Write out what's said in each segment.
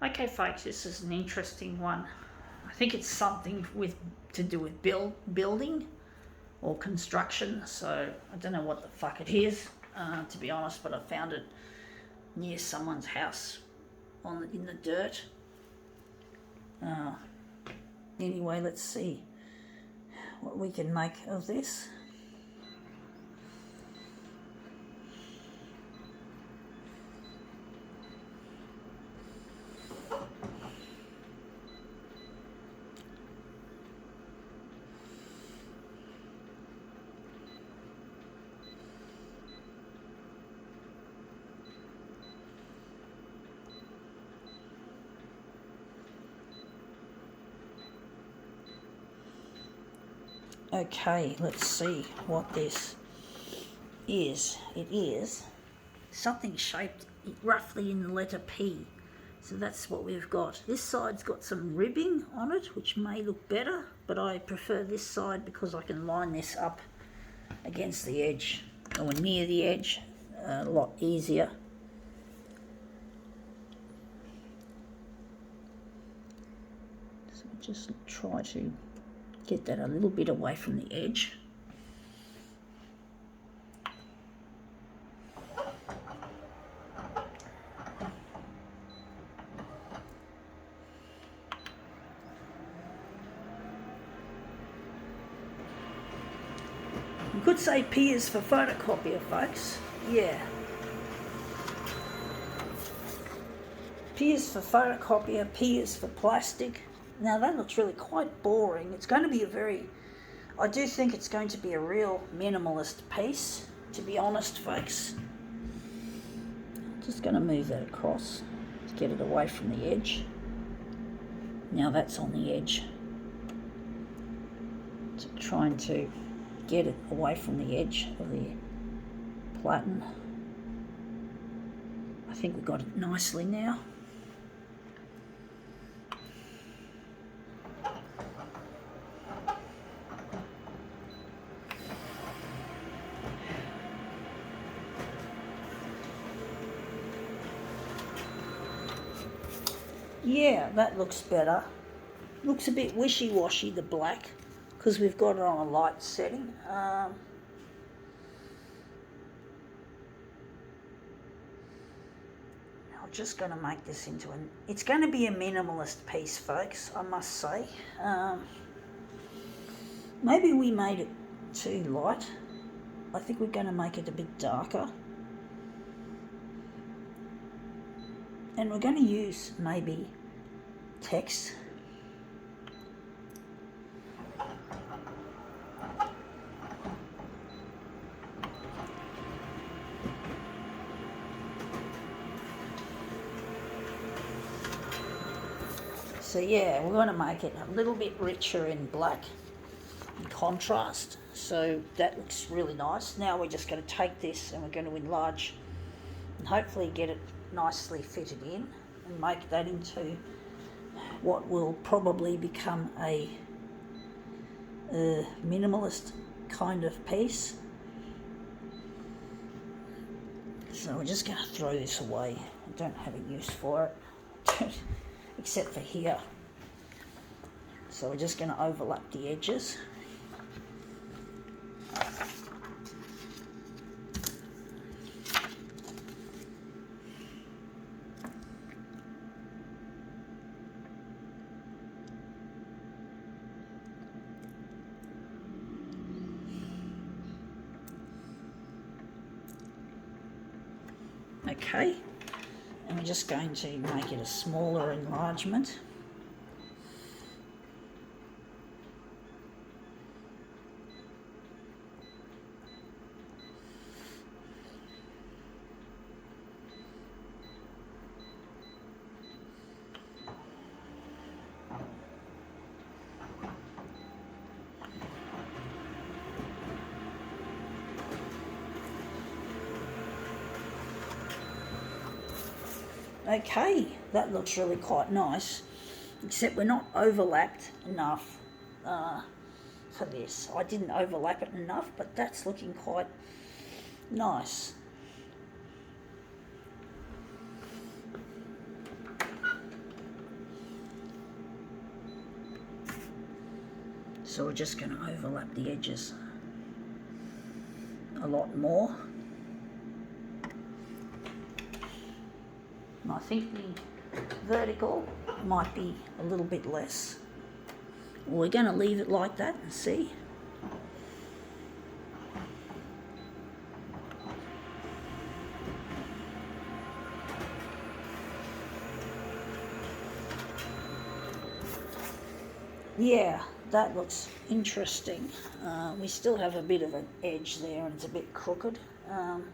Okay, folks, this is an interesting one. I think it's something to do with building or construction. So I don't know what the fuck it is, to be honest. But I found it near someone's house in the dirt. Anyway, let's see what we can make of this. Okay, let's see what this is. It is something shaped roughly in the letter P. So that's what we've got. This side's got some ribbing on it, which may look better, but I prefer this side because I can line this up against the edge or near the edge a lot easier. So just try to get that a little bit away from the edge. You could say P is for photocopier, folks. Yeah. P is for photocopier, P is for plastic. Now that looks really quite boring. It's going to be I do think it's going to be a real minimalist piece, to be honest, folks. Just going to move that across to get it away from the edge. Now that's on the edge. So trying to get it away from the edge of the platen. I think we've got it nicely now. Yeah, that looks better. Looks a bit wishy-washy, the black, because we've got it on a light setting. I'm just going to make this into it's going to be a minimalist piece, folks, I must say. Maybe we made it too light. I think we're going to make it a bit darker. And we're going to use maybe text. So yeah, we're going to make it a little bit richer in black and contrast. So that looks really nice. Now we're just going to take this and we're going to enlarge and hopefully get it nicely fitted in and make that into what will probably become a minimalist kind of piece. So we're just going to throw this away. I don't have a use for it except for here. So we're just going to overlap the edges. Okay, and we're just going to make it a smaller enlargement. Okay, that looks really quite nice, except we're not overlapped enough for this. I didn't overlap it enough, but that's looking quite nice. So we're just going to overlap the edges a lot more. And I think the vertical might be a little bit less. We're going to leave it like that and see. Yeah, that looks interesting. We still have a bit of an edge there and it's a bit crooked. And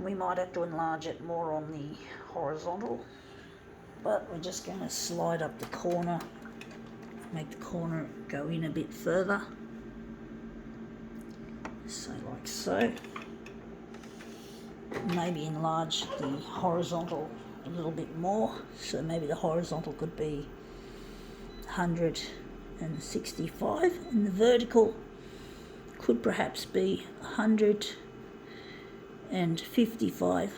we might have to enlarge it more on the horizontal, but we're just going to slide up the corner, make the corner go in a bit further. So like so. Maybe enlarge the horizontal a little bit more, so maybe the horizontal could be 165 and the vertical could perhaps be 155.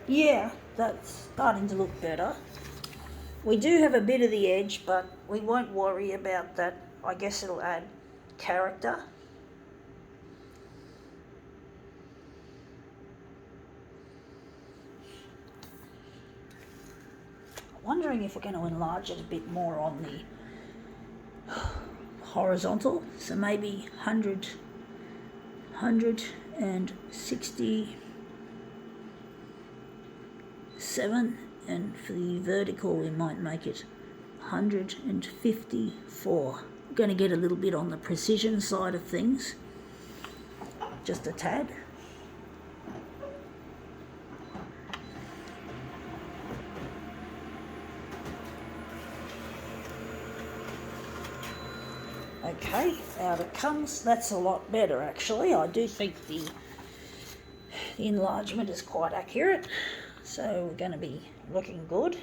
Yeah, that's starting to look better. We do have a bit of the edge, but we won't worry about that. I guess it'll add character. Wondering if we're going to enlarge it a bit more on the horizontal. So maybe 167, and for the vertical we might make it 154. I'm going to get a little bit on the precision side of things, just a tad. Okay, out it comes. That's a lot better actually. I do think the enlargement is quite accurate, so we're going to be looking good.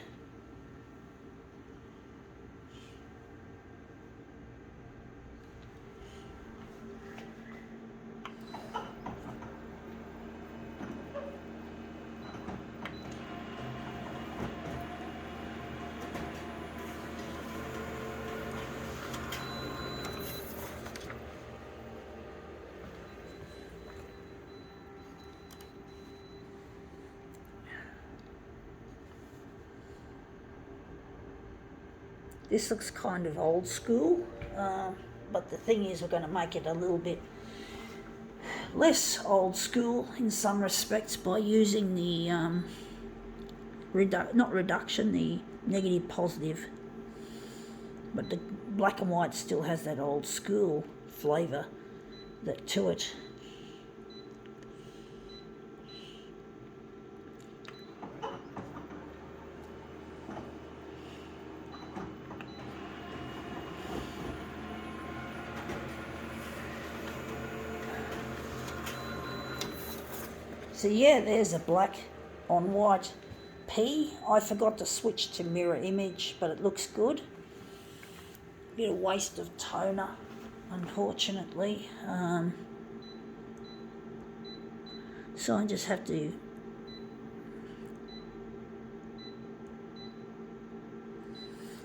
This looks kind of old school, but the thing is we're going to make it a little bit less old school in some respects by using the not reduction, the negative positive, but the black and white still has that old school flavour to it. So yeah, there's a black on white P. I forgot to switch to mirror image, but it looks good. Bit of waste of toner, unfortunately. So I just have to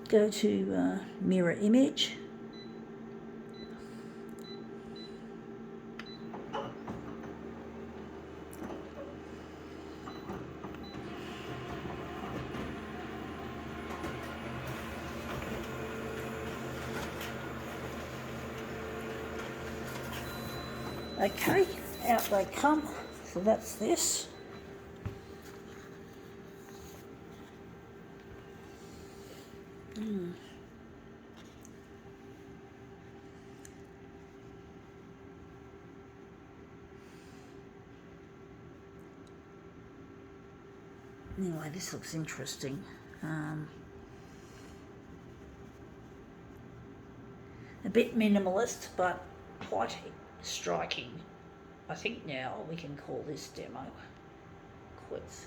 go to mirror image. Okay, out they come. So that's this. Anyway, this looks interesting. A bit minimalist, but quite striking. I think now we can call this demo quits.